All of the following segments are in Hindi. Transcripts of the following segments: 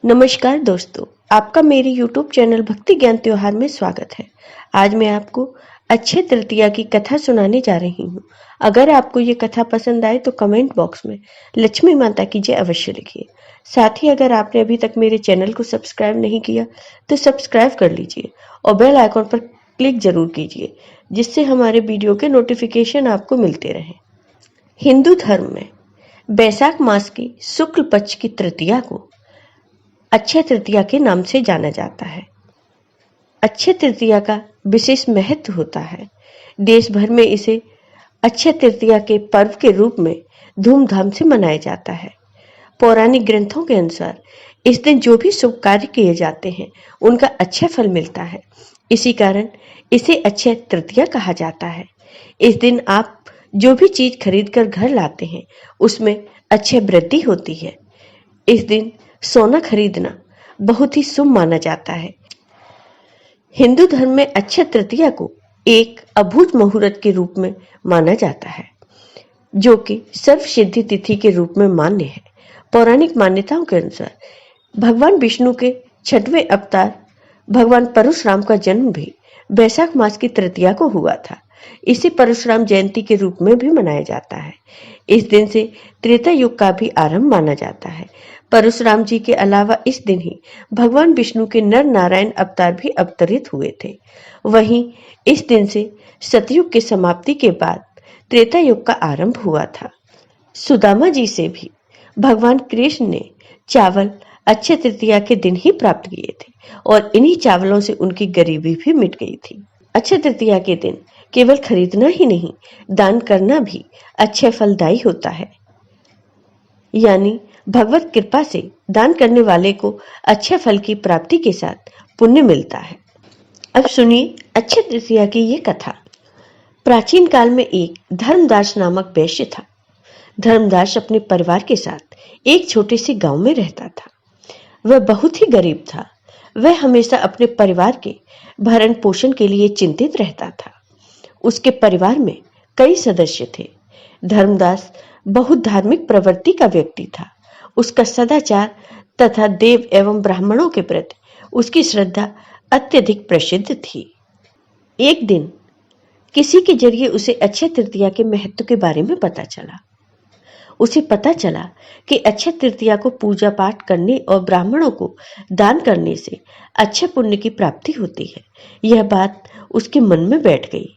नमस्कार दोस्तों, आपका मेरे YouTube चैनल भक्ति ज्ञान त्योहार में स्वागत है। आज मैं आपको अक्षय तृतीया की कथा सुनाने जा रही हूँ। अगर आपको ये कथा पसंद आए तो कमेंट बॉक्स में लक्ष्मी माता की जय अवश्य लिखिए। साथ ही अगर आपने अभी तक मेरे चैनल को सब्सक्राइब नहीं किया तो सब्सक्राइब कर लीजिए और बेल आइकॉन पर क्लिक जरूर कीजिए, जिससे हमारे वीडियो के नोटिफिकेशन आपको मिलते रहे। हिंदू धर्म में बैसाख मास की शुक्ल पक्ष की तृतीया को अक्षय तृतीया के नाम से जाना जाता है। अक्षय तृतीया का विशेष महत्व होता है। देश भर में इसे अक्षय तृतीया के पर्व के रूप में धूमधाम से मनाया जाता है। पौराणिक ग्रंथों के अनुसार इस दिन जो भी शुभ कार्य किए जाते हैं उनका अच्छा फल मिलता है। इसी कारण इसे अक्षय तृतीया कहा जाता है। इस दिन आप जो भी चीज खरीद कर घर लाते हैं उसमें अक्षय वृद्धि होती है। इस दिन सोना खरीदना बहुत ही शुभ माना जाता है। हिंदू धर्म में अक्षय तृतीया को एक अभूत मुहूर्त के रूप में माना जाता है, जो कि सर्व सिद्धि तिथि के रूप में मान्य है। पौराणिक मान्यताओं के अनुसार भगवान विष्णु के 6वें अवतार भगवान परशुराम का जन्म भी बैसाख मास की तृतीया को हुआ था। इसे परशुराम जयंती के रूप में भी मनाया जाता है। इस दिन से त्रेता युग का भी आरंभ माना जाता है। परशुराम जी के अलावा इस दिन ही भगवान विष्णु के नर नारायण अवतार भी अवतरित हुए थे। वहीं इस दिन से सतयुग की समाप्ति के बाद त्रेता युग का आरंभ हुआ था। सुदामा जी से भी भगवान कृष्ण ने चावल अक्षय तृतीया के दिन ही प्राप्त किए थे और इन्हीं चावलों से उनकी गरीबी भी मिट गई थी। अक्षय तृतीया के दिन केवल खरीदना ही नहीं, दान करना भी अक्षय फलदायी होता है। यानी भगवत कृपा से दान करने वाले को अच्छे फल की प्राप्ति के साथ पुण्य मिलता है। अब सुनिए अक्षय तृतीया की ये कथा। प्राचीन काल में एक धर्मदास नामक वैश्य था। धर्मदास अपने परिवार के साथ एक छोटे से गांव में रहता था। वह बहुत ही गरीब था। वह हमेशा अपने परिवार के भरण पोषण के लिए चिंतित रहता था। उसके परिवार में कई सदस्य थे। धर्मदास बहुत धार्मिक प्रवृत्ति का व्यक्ति था। उसका सदाचार तथा देव एवं ब्राह्मणों के प्रति उसकी श्रद्धा अत्यधिक प्रसिद्ध थी। एक दिन किसी के जरिए उसे अक्षय तृतीया के महत्व के बारे में पता चला। उसे पता चला कि अक्षय तृतीया को पूजा पाठ करने और ब्राह्मणों को दान करने से अच्छे पुण्य की प्राप्ति होती है। यह बात उसके मन में बैठ गई।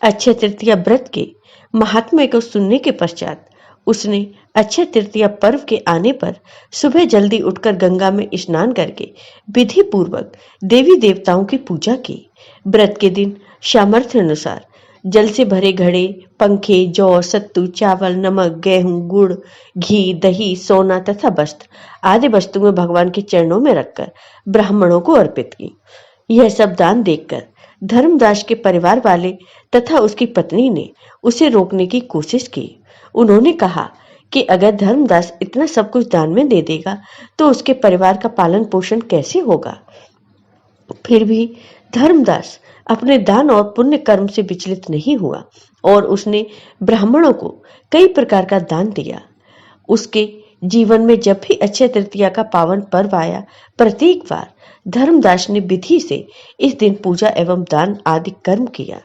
अक्षय तृतीया व्रत के महात्म्य को सुनने के पश्चात उसने अक्षय तृतीया पर्व के आने पर सुबह जल्दी उठकर गंगा में स्नान करके विधि पूर्वक देवी देवताओं की पूजा की। व्रत के दिन सामर्थ्य अनुसार जल से भरे घड़े, पंखे, जौ, सत्तू, चावल, नमक, गेहूं, गुड़, घी, दही, सोना तथा वस्त्र आदि वस्तुएं भगवान के चरणों में रखकर ब्राह्मणों को अर्पित की। यह सब दान देखकर धर्मदास के परिवार वाले तथा उसकी पत्नी ने उसे रोकने की कोशिश की। उन्होंने कहा कि अगर धर्मदास इतना सब कुछ दान में दे देगा तो उसके परिवार का पालन पोषण कैसे होगा। फिर भी धर्मदास अपने दान और पुण्य कर्म से विचलित नहीं हुआ और उसने ब्राह्मणों को कई प्रकार का दान दिया। उसके जीवन में जब भी अक्षय तृतीया का पावन पर्व आया, प्रत्येक बार धर्मदास ने विधि से इस दिन पूजा एवं दान आदि कर्म किया।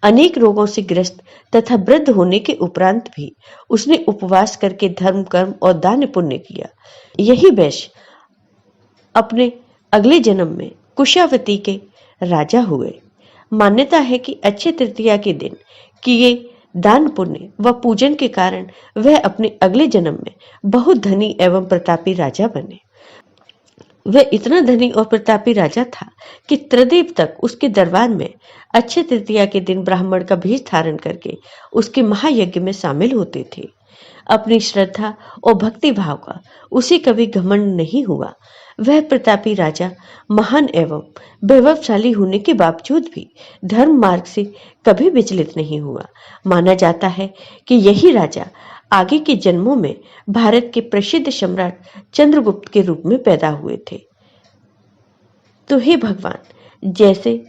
अनेक रोगों से ग्रस्त तथा वृद्ध होने के उपरांत भी उसने उपवास करके धर्म कर्म और दान पुण्य किया। यही वैश्य अपने अगले जन्म में कुशावती के राजा हुए। मान्यता है कि अक्षय तृतीया के दिन किए दान पुण्य व पूजन के कारण वह अपने अगले जन्म में बहुत धनी एवं प्रतापी राजा बने। वह इतना धनी और प्रतापी राजा था कि त्रिदेव तक उसके दरबार में अक्षय तृतीया के दिन ब्राह्मण का भेष धारण करके उसके महायज्ञ में शामिल होते थे। अपनी श्रद्धा और भक्ति भाव का उसे कभी घमंड नहीं हुआ। वह प्रतापी राजा महान एवं वैभवशाली होने के बावजूद भी धर्म मार्ग से कभी विचलित नहीं हुआ। माना जाता है कि यही राजा आगे के जन्मों में भारत के प्रसिद्ध सम्राट चंद्रगुप्त के रूप में पैदा हुए थे। तो हे भगवान, जैसे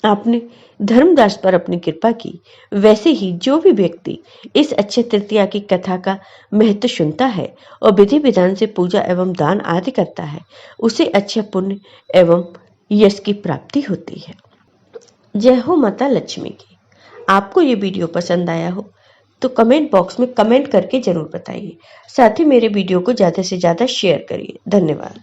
आपने धर्मदास पर अपनी कृपा की, वैसे ही जो भी व्यक्ति इस अक्षय तृतीया की कथा का महत्व सुनता है और विधि विधान से पूजा एवं दान आदि करता है, उसे अच्छे पुण्य एवं यश की प्राप्ति होती है। जय हो माता लक्ष्मी की। आपको ये वीडियो पसंद आया हो तो कमेंट बॉक्स में कमेंट करके जरूर बताइए। साथ ही मेरे वीडियो को ज़्यादा से ज़्यादा शेयर करिए। धन्यवाद।